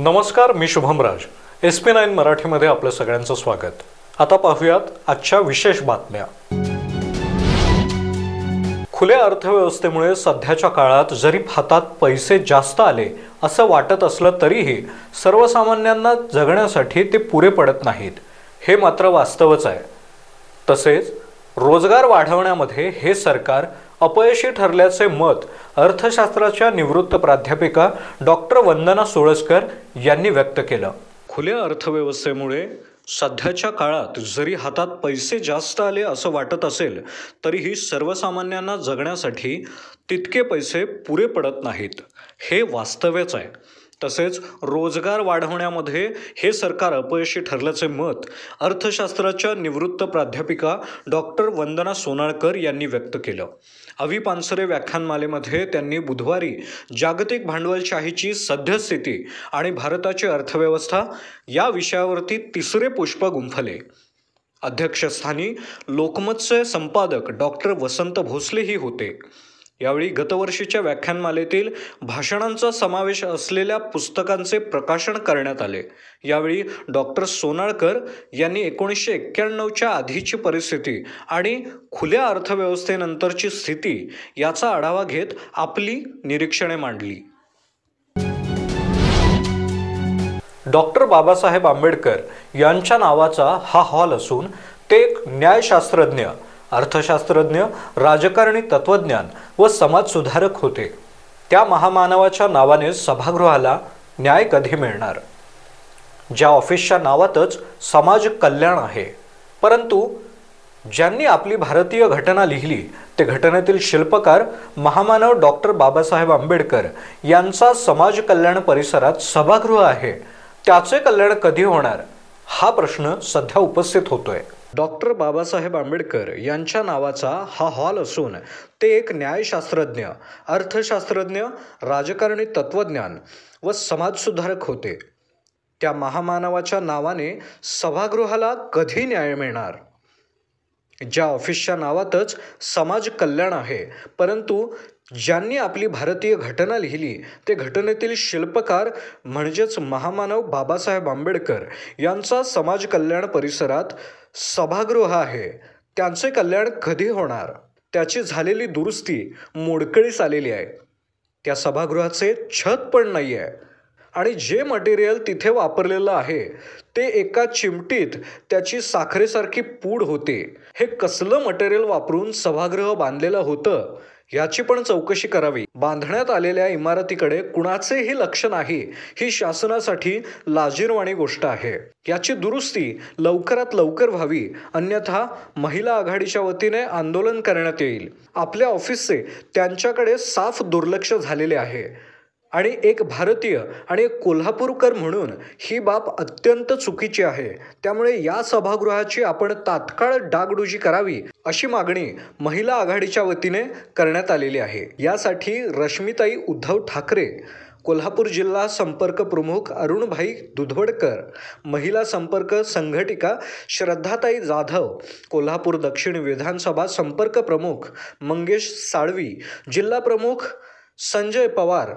नमस्कार, मी शुभम राज. SP9 मराठीमध्ये आपलं सगळ्यांचं स्वागत. आता पाहूयात आजच्या विशेष बातम्या. खुल्या अर्थव्यवस्थेमुळे सध्याच्या काळात जरी हातात पैसे जास्त आले असं वाटत असलं तरीही सर्वसामान्यांना जगण्यासाठी ते पुरे पडत नाहीत, हे मात्र वास्तवच आहे. तसेच रोजगार वाढवण्यामध्ये हे सरकार अपयशी ठरल्याचे मत अर्थशास्त्राच्या निवृत्त प्राध्यापिका डॉक्टर वंदना सोळसकर यांनी व्यक्त केलं. खुल्या अर्थव्यवस्थेमुळे सध्याच्या काळात जरी हातात पैसे जास्त आले असं वाटत असेल तरीही सर्वसामान्यांना जगण्यासाठी तितके पैसे पुरे पडत नाहीत, हे वास्तवच आहे. तसेच रोजगार वाढवण्यामध्ये हे सरकार अपयशी ठरल्याचे मत अर्थशास्त्राच्या निवृत्त प्राध्यापिका डॉक्टर वंदना सोनाळकर यांनी व्यक्त केलं. अवी पानसरे व्याख्यानमालेमध्ये त्यांनी बुधवारी जागतिक भांडवलशाहीची सद्यस्थिती आणि भारताची अर्थव्यवस्था या विषयावरती तिसरे पुष्प गुंफले. अध्यक्षस्थानी लोकमतचे संपादक डॉक्टर वसंत भोसलेही होते. यावेळी गतवर्षीच्या व्याख्यानमालेतील भाषणांचा समावेश असलेल्या पुस्तकांचे प्रकाशन करण्यात आले. यावेळी डॉक्टर सोनाळकर यांनी 1991च्या आधीची परिस्थिती आणि खुल्या अर्थव्यवस्थेनंतरची स्थिती याचा आढावा घेत आपली निरीक्षणे मांडली. डॉक्टर बाबासाहेब आंबेडकर यांच्या नावाचा हा हॉल असून ते एक न्यायशास्त्रज्ञ, अर्थशास्त्रज्ञ, राजकारणी, तत्वज्ञान व समाजसुधारक होते. त्या महामानवाच्या नावाने सभागृहाला न्याय कधी मिळणार? ज्या ऑफिसच्या नावातच समाज कल्याण आहे, परंतु ज्यांनी आपली भारतीय घटना लिहिली ते घटनेतील शिल्पकार महामानव डॉक्टर बाबासाहेब आंबेडकर यांचा समाज कल्याण परिसरात सभागृह आहे, त्याचे कल्याण कधी होणार हा प्रश्न सध्या उपस्थित होतोय. डॉक्टर बाबासाहेब आंबेडकर यांच्या नावाचा हा हॉल असून ते एक न्यायशास्त्रज्ञ, अर्थशास्त्रज्ञ, राजकारणी, तत्वज्ञान व समाजसुधारक होते. त्या महामानवाच्या नावाने सभागृहाला कधी न्याय मिळणार? ज्या ऑफिसच्या नावातच समाज कल्याण आहे, परंतु ज्यांनी आपली भारतीय घटना लिहिली ते घटनेतील शिल्पकार म्हणजेच महामानव बाबासाहेब आंबेडकर यांचा समाज कल्याण परिसरात सभागृह आहे, त्यांचे कल्याण कधी होणार? त्याची झालेली दुरुस्ती मोडकळीस आलेली आहे. त्या सभागृहाचे छत पण नाही आहे आणि जे मटेरियल तिथे वापरलेलं आहे ते एका चिमटीत त्याची साखरेसारखी पूड होते. हे कसलं मटेरियल वापरून सभागृह बांधलेलं होतं याची पण चौकशी करावी. बांधण्यात आलेल्या इमारतीकडे कुणाचेही लक्ष नाही, ही शासनासाठी लाजिरवाणी गोष्ट आहे. याची दुरुस्ती लवकरात लवकर व्हावी, अन्यथा महिला आघाडीच्या वतीने आंदोलन करण्यात येईल. आपल्या ऑफिसचे त्यांच्याकडे साफ दुर्लक्ष झालेले आहे आणि एक भारतीय आणि एक कोल्हापूरकर म्हणून ही बाब अत्यंत चुकीची आहे. त्यामुळे या सभागृहाची आपण तात्काळ डागडुजी करावी अशी मागणी महिला आघाडीच्या वतीने करण्यात आलेली आहे. यासाठी रश्मिताई उद्धव ठाकरे, कोल्हापूर जिल्हा संपर्क प्रमुख अरुणभाई दुधवडकर, महिला संपर्क संघटिका श्रद्धाताई जाधव, कोल्हापूर दक्षिण विधानसभा संपर्क प्रमुख मंगेश साळवी, जिल्हा प्रमुख संजय पवार,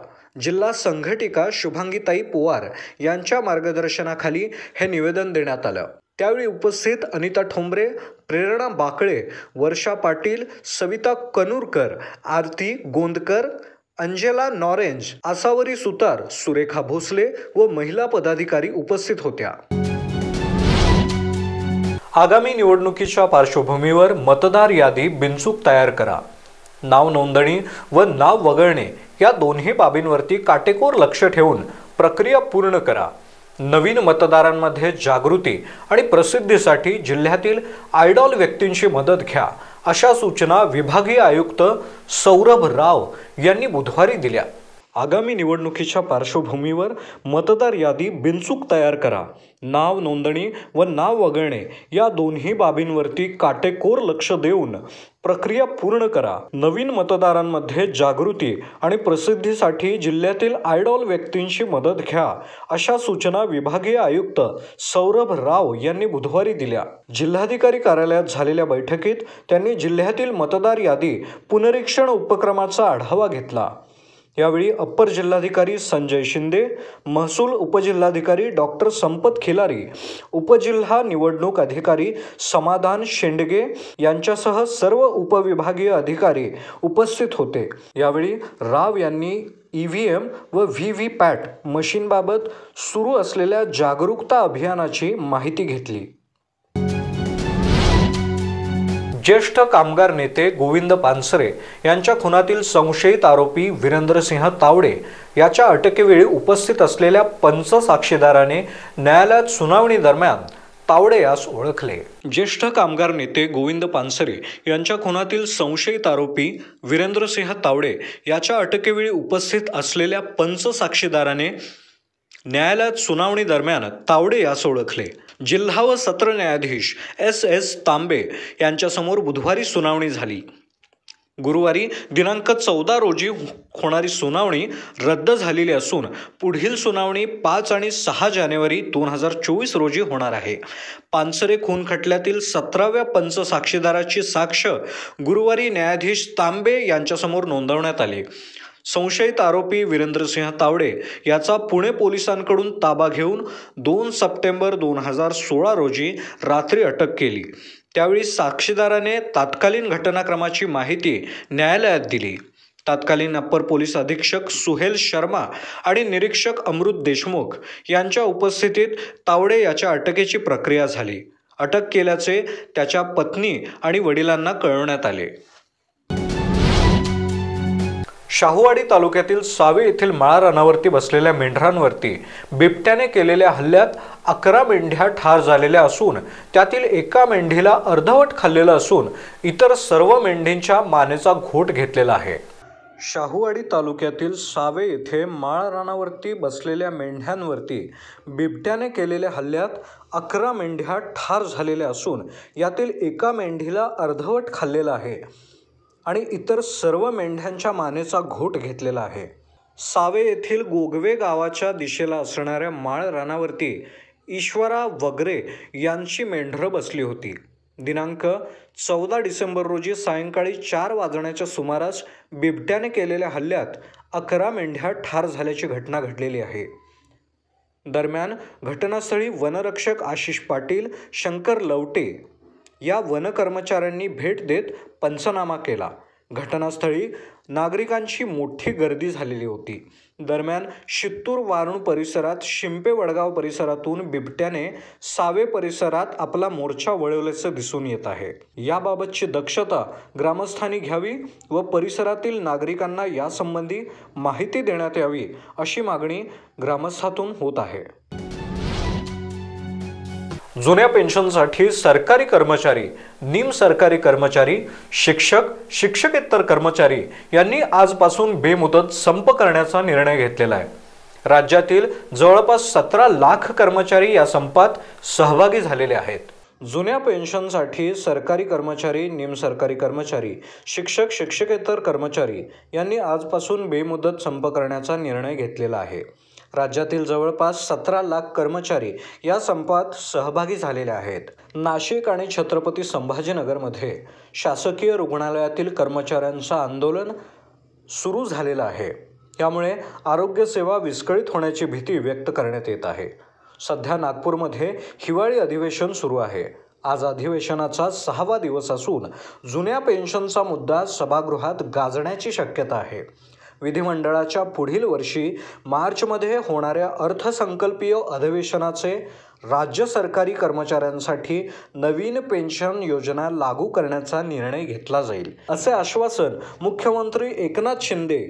जिल्हा संघटिका शुभांगीताई पवार यांच्या मार्गदर्शनाखाली हे निवेदन देण्यात आलं. त्यावेळी उपस्थित अनिता ठोंबरे, प्रेरणा बाकळे, वर्षा पाटील, सविता कनूरकर, आरती गोंदकर, अंजेला नॉरेंज, आसावरी सुतार, सुरेखा भोसले व महिला पदाधिकारी उपस्थित होत्या. आगामी निवडणुकीच्या पार्श्वभूमीवर मतदार यादी बिनचूक तयार करा. नाव नोंदणी व नाव वगळणे या दोन्ही बाबींवरती काटेकोर लक्ष ठेवून प्रक्रिया पूर्ण करा. नवीन मतदारांमध्ये जागृती आणि प्रसिद्धीसाठी जिल्ह्यातील आयडॉल व्यक्तींची मदत घ्या, अशा सूचना विभागीय आयुक्त सौरभ राव यांनी बुधवारी दिल्या. आगामी निवडणुकीच्या पार्श्वभूमीवर मतदार यादी बिनचूक तयार करा. नाव नोंदणी व नाव वगळणे या दोन्ही बाबींवरती काटेकोर लक्ष देऊन प्रक्रिया पूर्ण करा. नवीन मतदारांमध्ये जागृती आणि प्रसिद्धीसाठी जिल्ह्यातील आयडॉल व्यक्तींची मदत घ्या, अशा सूचना विभागीय आयुक्त सौरभ राव यांनी बुधवारी दिल्या. जिल्हाधिकारी कार्यालयात झालेल्या बैठकीत त्यांनी जिल्ह्यातील मतदार यादी पुनरीक्षण उपक्रमाचा आढावा घेतला. यावेळी अप्पर जिल्हाधिकारी संजय शिंदे, महसूल उपजिल्हाधिकारी डॉक्टर संपत खिलारी, उपजिल्हा निवडणूक अधिकारी समाधान शेंडगे यांच्यासह सर्व उपविभागीय अधिकारी उपस्थित होते। यावेळी राव यांनी EVM व VVPAT मशीनबाबत सुरू असलेल्या जागरूकता अभियानाची माहिती घेतली। ज्येष्ठ कामगार नेते गोविंद पानसरे यांच्या खुनातील संशयित आरोपी वीरेंद्रसिंह तावडे याच्या अटकेवेळी उपस्थित असलेल्या 5 साक्षीदाराने न्यायालयात सुनावणी दरम्यान तावडे यास ओळखले। ज्येष्ठ कामगार नेते गोविंद पानसरे यांच्या खुनातील संशयित आरोपी वीरेंद्रसिंह तावडे याच्या अटकेवेळी उपस्थित असलेल्या 5 साक्षीदाराने न्यायालयात सुनावणी दरम्यान तावडे यास ओळखले। जिल्हा व सत्र न्यायाधीश SS तांबे यांच्यासमोर बुधवारी सुनावणी झाली। गुरुवारी दिनांक 14 रोजी होणारी सुनावणी रद्द झालेली असून पुढील सुनावणी 5 आणि 6 जानेवारी 2024 रोजी होणार आहे। पानसरे खून खटल्यातील 17व्या 5 साक्षीदाराची साक्ष गुरुवारी न्यायाधीश तांबे यांच्यासमोर नोंदवण्यात आली। संशयित आरोपी वीरेंद्रसिंह तावडे याचा पुणे पोलिसांकडून ताबा घेऊन 2 सप्टेंबर 2016 रोजी रात्री अटक केली। त्यावेळी साक्षीदाराने तात्कालीन घटनाक्रमाची माहिती न्यायालयात दिली। तत्कालीन अप्पर पोलीस अधीक्षक सुहेल शर्मा आणि निरीक्षक अमृत देशमुख यांच्या उपस्थितीत तावडे याच्या अटकेची प्रक्रिया झाली। अटक केल्याचे त्याच्या पत्नी आणि वडिलांना कळवण्यात आले। शाहूवाडी तालुक्यातील सावे येथील माळा रानावरती बसलेल्या मेंढरांवरती बिबट्याने केलेल्या हल्ल्यात 11 मेंढ्या ठार झालेल्या असून त्यातील एका मेंढीला अर्धवट खाल्लेलं असून इतर सर्व मेंढींच्या मानेचा घोट घेतलेला आहे। शाहूवाडी तालुक्यातील सावे येथे माळा रानावरती बसलेल्या मेंढ्यांवरती बिबट्याने केलेल्या हल्ल्यात 11 मेंढ्या ठार झालेल्या असून यातील एका मेंढीला अर्धवट खाल्लेलं आहे आणि इतर सर्व मेंढ्यांच्या मानेचा घोट घेतलेला आहे। सावे येथील गोगवे गावाच्या दिशेला असणाऱ्या माळ रानावरती ईश्वरा वगरे यांची मेंढरं बसली होती। दिनांक 14 डिसेंबर रोजी सायंकाळी 4 वाजण्याच्या सुमारास बिबट्याने केलेल्या हल्ल्यात 11 मेंढ्या ठार झाल्याची घटना घडलेली आहे। दरम्यान घटनास्थळी वनरक्षक आशिष पाटील, शंकर लवटे या वन कर्मचाऱ्यांनी भेट देत पंचनामा केला। घटनास्थळी नागरिकांची मोठी गर्दी झालेली होती। दरम्यान शित्तूर वारुण परिसरात शिंपे वडगाव परिसरातून बिबट्याने सावे परिसरात आपला मोर्चा वळवल्याचं दिसून येत आहे। याबाबतची दक्षता ग्रामस्थांनी घ्यावी व परिसरातील नागरिकांना यासंबंधी माहिती देण्यात यावी अशी मागणी ग्रामस्थातून होत आहे। जुन्या पेन्शनसाठी सरकारी कर्मचारी, निम सरकारी कर्मचारी, शिक्षक, शिक्षकेतर कर्मचारी यांनी आजपासून बेमुदत संप करण्याचा निर्णय घेतलेला आहे। राज्यातील जवळपास 17 लाख कर्मचारी या संपात सहभागी झालेले आहेत। जुन्या पेन्शनसाठी सरकारी कर्मचारी, निम सरकारी कर्मचारी, शिक्षक, शिक्षकेतर कर्मचारी यांनी आजपासून बेमुदत संप करण्याचा निर्णय घेतलेला आहे। राज्यातील जवळपास 17 लाख कर्मचारी या संपात सहभागी झालेले आहेत। नाशिक आणि छत्रपती संभाजीनगरमध्ये शासकीय रुग्णालयातील कर्मचाऱ्यांचं आंदोलन सुरू झालेलं आहे। त्यामुळे आरोग्य सेवा विस्कळीत होण्याची भीती व्यक्त करण्यात येत आहे। सध्या नागपूरमध्ये हिवाळी अधिवेशन सुरू आहे। आज अधिवेशनाचा 6वा दिवस असून जुन्या पेन्शनचा मुद्दा सभागृहात गाजण्याची शक्यता आहे। विधिमंडळाच्या पुढील वर्षी मार्चमध्ये होणाऱ्या अर्थसंकल्पीय अधिवेशनाचे राज्य सरकारी कर्मचाऱ्यांसाठी नवीन पेन्शन योजना लागू करण्याचा निर्णय घेतला जाईल, असे आश्वासन मुख्यमंत्री एकनाथ शिंदे,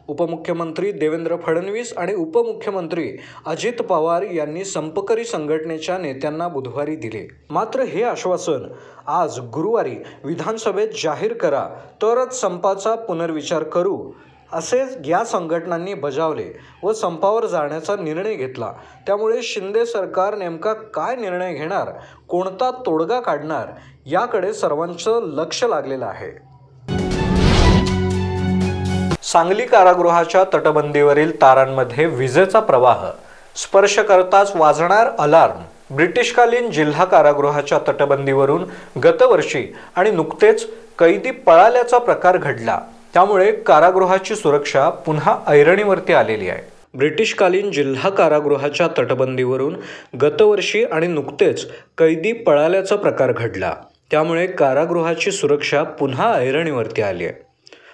उपमुख्यमंत्री देवेंद्र फडणवीस आणि उपमुख्यमंत्री अजित पवार यांनी संपकरी संघटनेच्या नेत्यांना बुधवारी दिले। मात्र हे आश्वासन आज गुरुवारी विधानसभेत जाहीर करा तरच संपाचा पुनर्विचार करू असे या संघटनांनी बजावले व संपावर जाण्याचा निर्णय घेतला। त्यामुळे शिंदे सरकार नेमका काय निर्णय घेणार, कोणता तोडगा काढणार याकडे सर्वांचं लक्ष लागलेलं आहे। सांगली कारागृहाच्या तटबंदीवरील तारांमध्ये विजेचा प्रवाह स्पर्श करताच वाजणार अलार्म। ब्रिटिशकालीन जिल्हा कारागृहाच्या तटबंदीवरून गतवर्षी आणि नुकतेच कैदी पळाल्याचा प्रकार घडला। त्यामुळे कारागृहाची सुरक्षा पुन्हा ऐरणीवरती आलेली आहे। ब्रिटिशकालीन जिल्हा कारागृहाच्या तटबंदीवरून गतवर्षी आणि नुकतेच कैदी पळाल्याचा प्रकार घडला, त्यामुळे कारागृहाची सुरक्षा पुन्हा ऐरणीवरती आली आहे।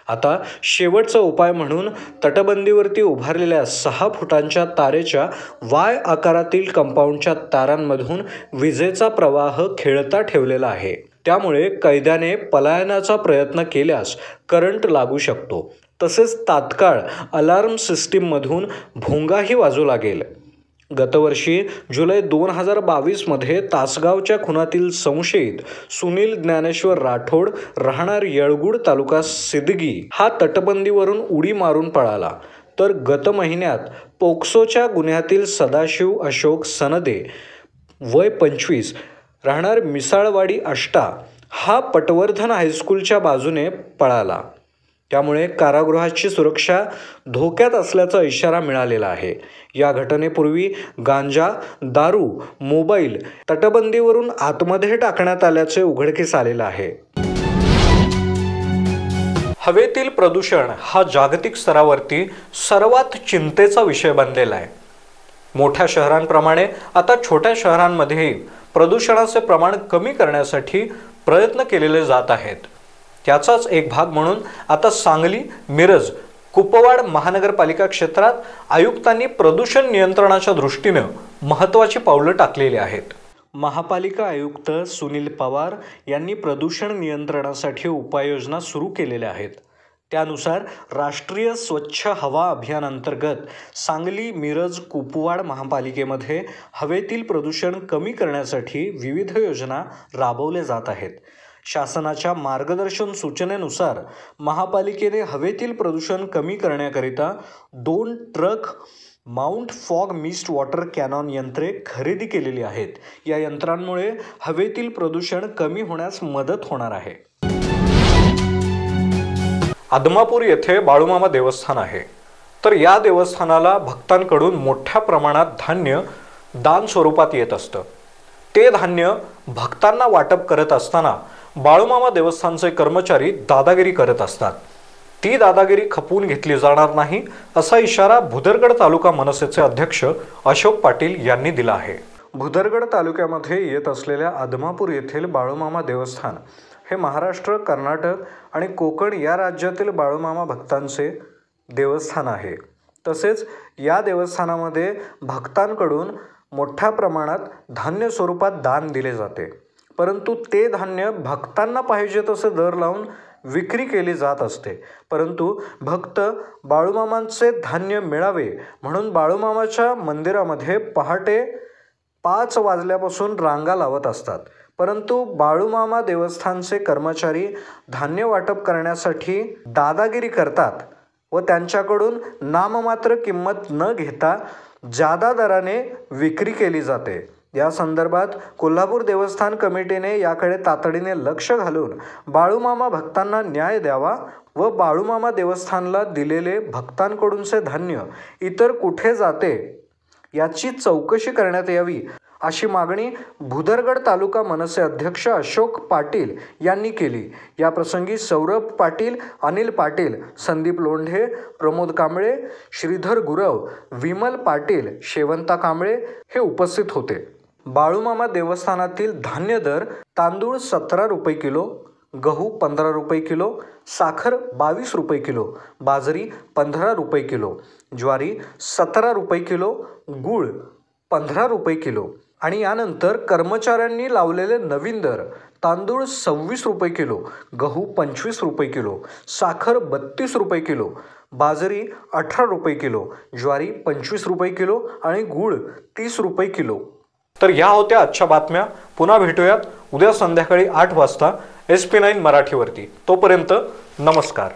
आता शेवटचा उपाय म्हणून तटबंदीवरती उभारलेल्या 6 फुटांच्या तारेच्या वाय आकारातील कंपाऊंडच्या तारांमधून विजेचा प्रवाह खेळता ठेवलेला आहे। त्यामुळे कैद्याने पलायनाचा प्रयत्न केल्यास करंट लागू शकतो, तसेच तात्काळ अलार्म सिस्टीममधून भोंगाही वाजू लागेल। गतवर्षी जुलै 2022 मध्ये तासगावच्या खुनातील संशयित सुनील ज्ञानेश्वर राठोड राहणार येळगुड तालुका सिद्दगी हा तटबंदीवरून उडी मारून पळाला, तर गत महिन्यात पोक्सोच्या गुन्ह्यातील सदाशिव अशोक सनदे वय 25 राहणार मिसाळवाडी आष्टा हा पटवर्धन हायस्कूलच्या बाजूने पळाला। त्यामुळे कारागृहाची सुरक्षा धोक्यात असल्याचा इशारा मिळालेला आहे। या घटनेपूर्वी गांजा, दारू, मोबाईल तटबंदीवरून आतमध्ये टाकण्यात आल्याचे उघडकीस आलेले आहे। हवेतील प्रदूषण हा जागतिक स्तरावरती सर्वात चिंतेचा विषय बनलेला आहे। मोठ्या शहरांप्रमाणे आता छोट्या शहरांमध्येही प्रदूषणाचे प्रमाण कमी करण्यासाठी प्रयत्न केलेले जात आहेत। त्याचाच एक भाग म्हणून आता सांगली, मिरज, कुपवाड महानगरपालिका क्षेत्रात आयुक्तांनी प्रदूषण नियंत्रणाच्या दृष्टीने महत्त्वाची पावले टाकलेली आहेत। महापालिका आयुक्त सुनील पवार यांनी प्रदूषण नियंत्रणासाठी उपाययोजना सुरू केलेल्या आहेत। त्यानुसार राष्ट्रीय स्वच्छ हवा अभियान अंतर्गत सांगली, मिरज, कुपवाड महापालिकेमध्ये हवेतील प्रदूषण कमी करण्यासाठी विविध योजना राबवल्या जात आहेत। शासनाच्या मार्गदर्शन सूचनेनुसार महापालिकेने हवेतील प्रदूषण कमी करण्याकरिता 2 truck mount fog mist water Canon यंत्रे खरेदी केलेली आहेत। या यंत्रांमुळे हवेतील प्रदूषण कमी होण्यास मदत होणार आहे। आदमापूर येथे बाळूमामा देवस्थान आहे, तर या देवस्थानाला भक्तांकडून मोठ्या प्रमाणात धान्य दान स्वरूपात येत असतं। ते धान्य भक्तांना वाटप करत असताना बाळूमामा देवस्थानचे कर्मचारी दादागिरी करत असतात। ती दादागिरी खपवून घेतली जाणार नाही असा इशारा भुदरगड तालुका मनसेचे अध्यक्ष अशोक पाटील यांनी दिला आहे। भुदरगड तालुक्यामध्ये येत असलेल्या आदमापूर येथील बाळूमामा देवस्थान हे महाराष्ट्र, कर्नाटक आणि कोकण या राज्यातील बाळूमामा भक्तांचे देवस्थान आहे। तसेच या देवस्थानामध्ये भक्तांकडून मोठ्या प्रमाणात धान्य स्वरूपात दान दिले जाते, परंतु ते धान्य भक्तांना पाहिजे तसे दर लावून विक्री केली जात असते। परंतु भक्त बाळूमामांचे धान्य मिळावे म्हणून बाळूमामाच्या मंदिरामध्ये पहाटे 5 वाजल्यापासून रांगा लावत असतात, परंतु बाळूमामा देवस्थानचे कर्मचारी धान्य वाटप करण्यासाठी दादागिरी करतात व त्यांच्याकडून नाममात्र किंमत न घेता जादा दराने विक्री केली जाते। या संदर्भात कोल्हापूर देवस्थान कमिटीने याकडे तातडीने लक्ष घालून बाळूमामा भक्तांना न्याय द्यावा व बाळूमामा देवस्थानला दिलेले भक्तांकडूनचे धान्य इतर कुठे जाते याची चौकशी करण्यात यावी अशी मागणी भुदरगड तालुका मनसे अध्यक्ष अशोक पाटील यांनी केली। या प्रसंगी सौरभ पाटील, अनिल पाटील, संदीप लोंढे, प्रमोद कांबळे, श्रीधर गुरव, विमल पाटील, शेवंता कांबळे हे उपस्थित होते। बाळूमामा देवस्थानातील धान्य दर: तांदूळ 17 रुपये किलो, गहू 15 रुपये किलो, साखर 22 रुपये किलो, बाजरी 15 रुपये किलो, ज्वारी 17 रुपये किलो, गूळ 15 रुपये किलो आणि यानंतर कर्मचाऱ्यांनी लावलेले नवीन दर: तांदूळ 26 रुपये किलो, गहू 25 रुपये किलो, साखर 32 रुपये किलो, बाजरी 18 रुपये किलो, ज्वारी 25 रुपये किलो आणि गूळ 30 रुपये किलो। तर या होत्या आजच्या बातम्या। पुन्हा भेटूयात उद्या संध्याकाळी 8 वाजता SP9 मराठीवरती। तोपर्यंत नमस्कार।